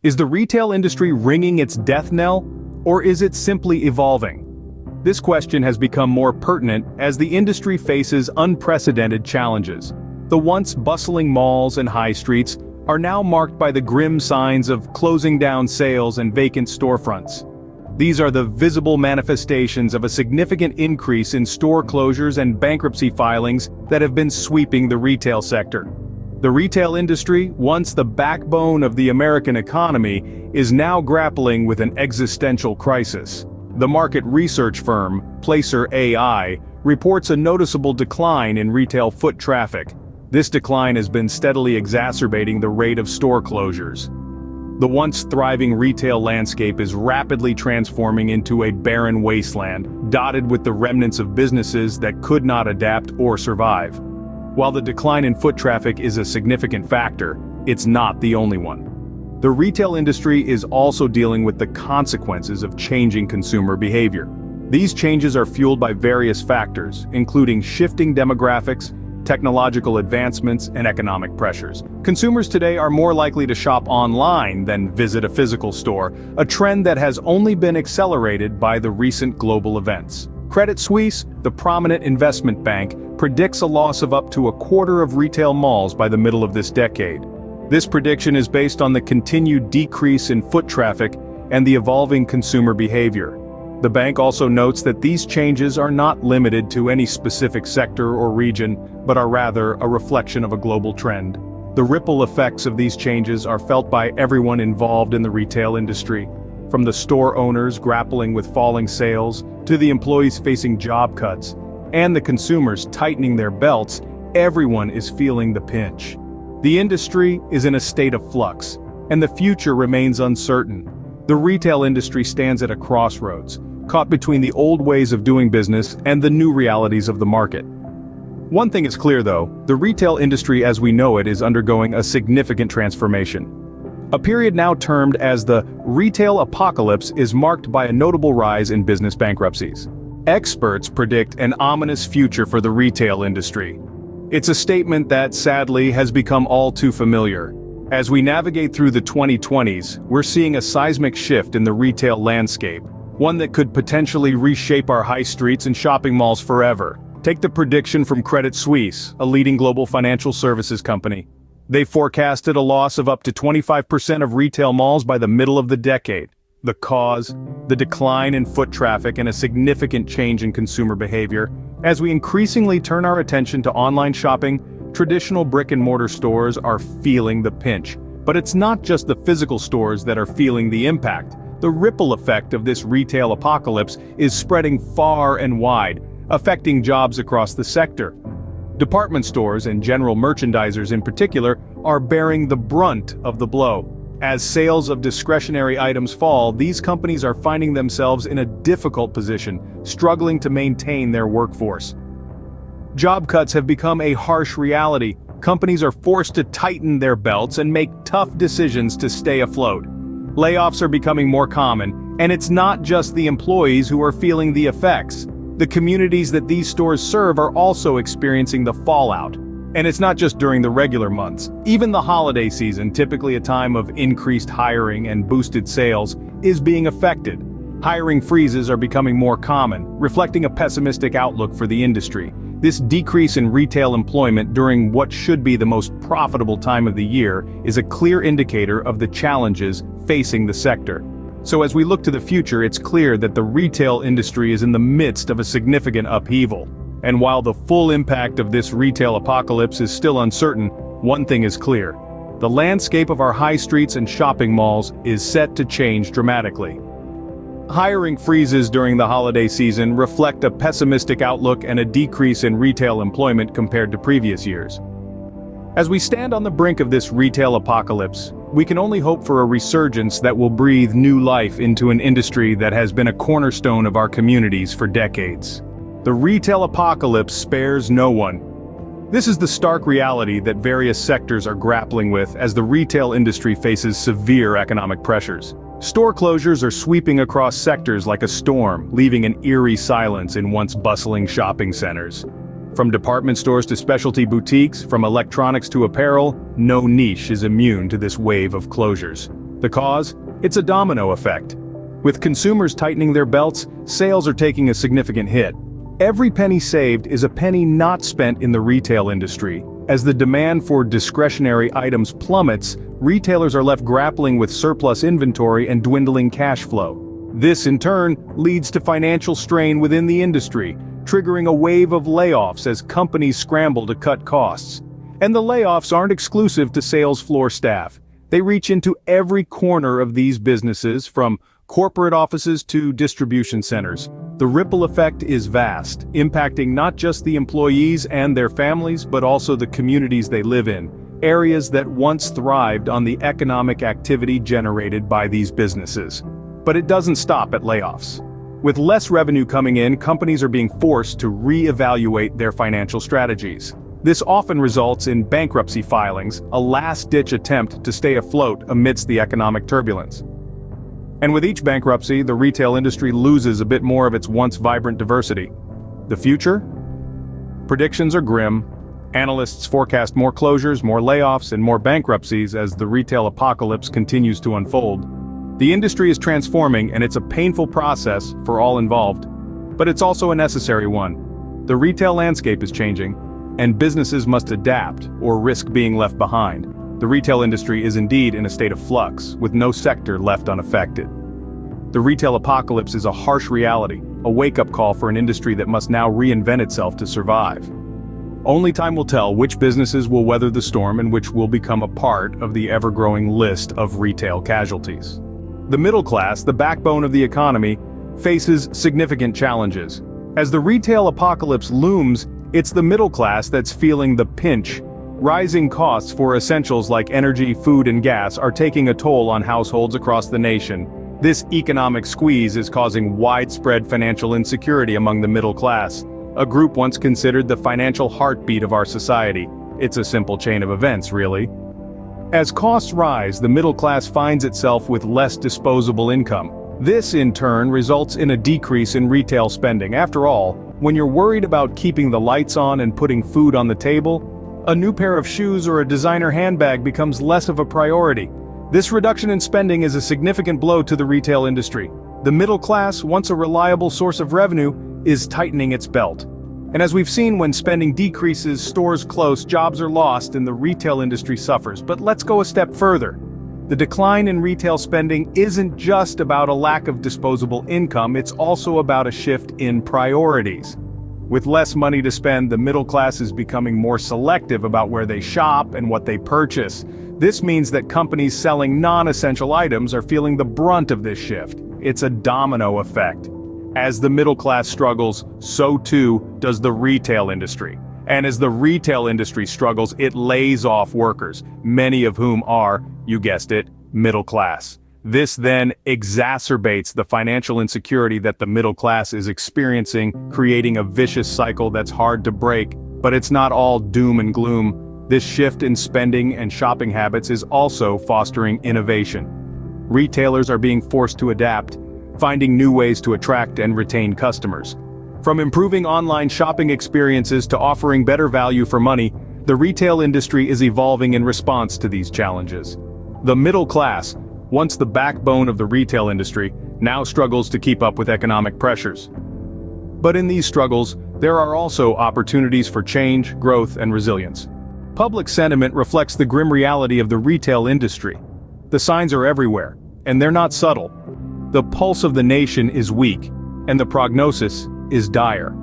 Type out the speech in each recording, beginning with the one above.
Is the retail industry ringing its death knell, or is it simply evolving? This question has become more pertinent as the industry faces unprecedented challenges. The once bustling malls and high streets are now marked by the grim signs of closing down sales and vacant storefronts. These are the visible manifestations of a significant increase in store closures and bankruptcy filings that have been sweeping the retail sector. The retail industry, once the backbone of the American economy, is now grappling with an existential crisis. The market research firm, Placer AI, reports a noticeable decline in retail foot traffic. This decline has been steadily exacerbating the rate of store closures. The once thriving retail landscape is rapidly transforming into a barren wasteland, dotted with the remnants of businesses that could not adapt or survive. While the decline in foot traffic is a significant factor, it's not the only one. The retail industry is also dealing with the consequences of changing consumer behavior. These changes are fueled by various factors, including shifting demographics, technological advancements, and economic pressures. Consumers today are more likely to shop online than visit a physical store, a trend that has only been accelerated by the recent global events. Credit Suisse, the prominent investment bank, predicts a loss of up to a quarter of retail malls by the middle of this decade. This prediction is based on the continued decrease in foot traffic and the evolving consumer behavior. The bank also notes that these changes are not limited to any specific sector or region, but are rather a reflection of a global trend. The ripple effects of these changes are felt by everyone involved in the retail industry, from the store owners grappling with falling sales, to the employees facing job cuts, and the consumers tightening their belts. Everyone is feeling the pinch. The industry is in a state of flux, and the future remains uncertain. The retail industry stands at a crossroads, caught between the old ways of doing business and the new realities of the market. One thing is clear though, the retail industry as we know it is undergoing a significant transformation. A period now termed as the retail apocalypse is marked by a notable rise in business bankruptcies. Experts predict an ominous future for the retail industry. It's a statement that sadly has become all too familiar. As we navigate through the 2020s, we're seeing a seismic shift in the retail landscape, one that could potentially reshape our high streets and shopping malls forever. Take the prediction from Credit Suisse, a leading global financial services company. They forecasted a loss of up to 25% of retail malls by the middle of the decade. The cause? The decline in foot traffic and a significant change in consumer behavior. As we increasingly turn our attention to online shopping, traditional brick-and-mortar stores are feeling the pinch. But it's not just the physical stores that are feeling the impact. The ripple effect of this retail apocalypse is spreading far and wide, affecting jobs across the sector. Department stores and general merchandisers in particular are bearing the brunt of the blow. As sales of discretionary items fall, these companies are finding themselves in a difficult position, struggling to maintain their workforce. Job cuts have become a harsh reality. Companies are forced to tighten their belts and make tough decisions to stay afloat. Layoffs are becoming more common, and it's not just the employees who are feeling the effects. The communities that these stores serve are also experiencing the fallout. And it's not just during the regular months. Even the holiday season, typically a time of increased hiring and boosted sales, is being affected. Hiring freezes are becoming more common, reflecting a pessimistic outlook for the industry. This decrease in retail employment during what should be the most profitable time of the year is a clear indicator of the challenges facing the sector. So as we look to the future, it's clear that the retail industry is in the midst of a significant upheaval. And while the full impact of this retail apocalypse is still uncertain, one thing is clear. The landscape of our high streets and shopping malls is set to change dramatically. Hiring freezes during the holiday season reflect a pessimistic outlook and a decrease in retail employment compared to previous years. As we stand on the brink of this retail apocalypse, we can only hope for a resurgence that will breathe new life into an industry that has been a cornerstone of our communities for decades. The retail apocalypse spares no one. This is the stark reality that various sectors are grappling with as the retail industry faces severe economic pressures. Store closures are sweeping across sectors like a storm, leaving an eerie silence in once bustling shopping centers. From department stores to specialty boutiques, from electronics to apparel, no niche is immune to this wave of closures. The cause? It's a domino effect. With consumers tightening their belts, sales are taking a significant hit. Every penny saved is a penny not spent in the retail industry. As the demand for discretionary items plummets, retailers are left grappling with surplus inventory and dwindling cash flow. This, in turn, leads to financial strain within the industry, triggering a wave of layoffs as companies scramble to cut costs. And the layoffs aren't exclusive to sales floor staff. They reach into every corner of these businesses, from corporate offices to distribution centers. The ripple effect is vast, impacting not just the employees and their families, but also the communities they live in, areas that once thrived on the economic activity generated by these businesses. But it doesn't stop at layoffs. With less revenue coming in, companies are being forced to re-evaluate their financial strategies. This often results in bankruptcy filings, a last-ditch attempt to stay afloat amidst the economic turbulence. And with each bankruptcy, the retail industry loses a bit more of its once vibrant diversity. The future? Predictions are grim. Analysts forecast more closures, more layoffs, and more bankruptcies as the retail apocalypse continues to unfold. The industry is transforming, and it's a painful process for all involved. But it's also a necessary one. The retail landscape is changing, and businesses must adapt or risk being left behind. The retail industry is indeed in a state of flux, with no sector left unaffected. The retail apocalypse is a harsh reality, a wake-up call for an industry that must now reinvent itself to survive. Only time will tell which businesses will weather the storm and which will become a part of the ever-growing list of retail casualties. The middle class, the backbone of the economy, faces significant challenges. As the retail apocalypse looms, it's the middle class that's feeling the pinch. Rising costs for essentials like energy, food, and gas are taking a toll on households across the nation. This economic squeeze is causing widespread financial insecurity among the middle class, a group once considered the financial heartbeat of our society. It's a simple chain of events, really. As costs rise, the middle class finds itself with less disposable income. This, in turn, results in a decrease in retail spending. After all, when you're worried about keeping the lights on and putting food on the table, a new pair of shoes or a designer handbag becomes less of a priority. This reduction in spending is a significant blow to the retail industry. The middle class, once a reliable source of revenue, is tightening its belt. And as we've seen, when spending decreases, stores close, jobs are lost, and the retail industry suffers. But let's go a step further. The decline in retail spending isn't just about a lack of disposable income, it's also about a shift in priorities. With less money to spend, the middle class is becoming more selective about where they shop and what they purchase. This means that companies selling non-essential items are feeling the brunt of this shift. It's a domino effect. As the middle class struggles, so too does the retail industry. And as the retail industry struggles, it lays off workers, many of whom are, you guessed it, middle class. This then exacerbates the financial insecurity that the middle class is experiencing, creating a vicious cycle that's hard to break. But it's not all doom and gloom. This shift in spending and shopping habits is also fostering innovation. Retailers are being forced to adapt, finding new ways to attract and retain customers. From improving online shopping experiences to offering better value for money, the retail industry is evolving in response to these challenges. The middle class, once the backbone of the retail industry, now struggles to keep up with economic pressures. But in these struggles, there are also opportunities for change, growth, and resilience. Public sentiment reflects the grim reality of the retail industry. The signs are everywhere, and they're not subtle. The pulse of the nation is weak, and the prognosis is dire.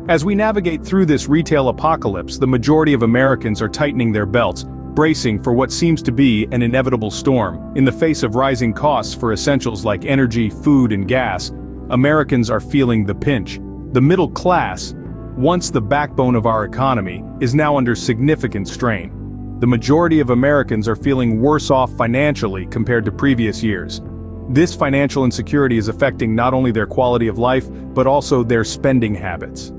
As we navigate through this retail apocalypse, the majority of Americans are tightening their belts, bracing for what seems to be an inevitable storm. In the face of rising costs for essentials like energy, food, and gas, Americans are feeling the pinch. The middle class, once the backbone of our economy, is now under significant strain. The majority of Americans are feeling worse off financially compared to previous years. This financial insecurity is affecting not only their quality of life, but also their spending habits.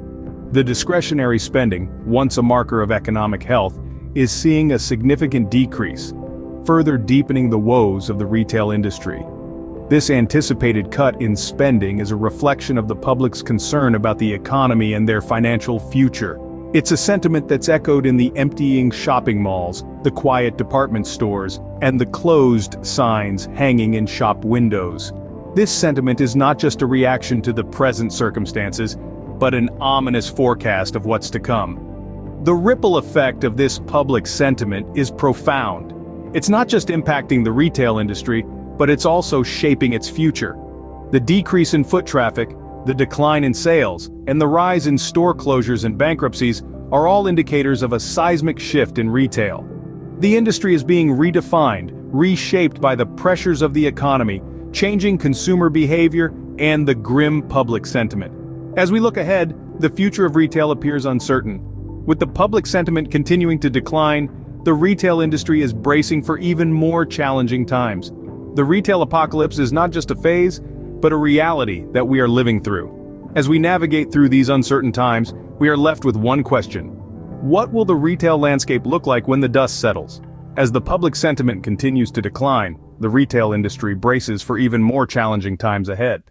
The discretionary spending, once a marker of economic health, is seeing a significant decrease, further deepening the woes of the retail industry. This anticipated cut in spending is a reflection of the public's concern about the economy and their financial future. It's a sentiment that's echoed in the emptying shopping malls, the quiet department stores, and the closed signs hanging in shop windows. This sentiment is not just a reaction to the present circumstances, but an ominous forecast of what's to come. The ripple effect of this public sentiment is profound. It's not just impacting the retail industry, but it's also shaping its future. The decrease in foot traffic, the decline in sales, and the rise in store closures and bankruptcies are all indicators of a seismic shift in retail. The industry is being redefined, reshaped by the pressures of the economy, changing consumer behavior, and the grim public sentiment. As we look ahead, the future of retail appears uncertain. With the public sentiment continuing to decline, the retail industry is bracing for even more challenging times. The retail apocalypse is not just a phase, but a reality that we are living through. As we navigate through these uncertain times, we are left with one question. What will the retail landscape look like when the dust settles? As the public sentiment continues to decline, the retail industry braces for even more challenging times ahead.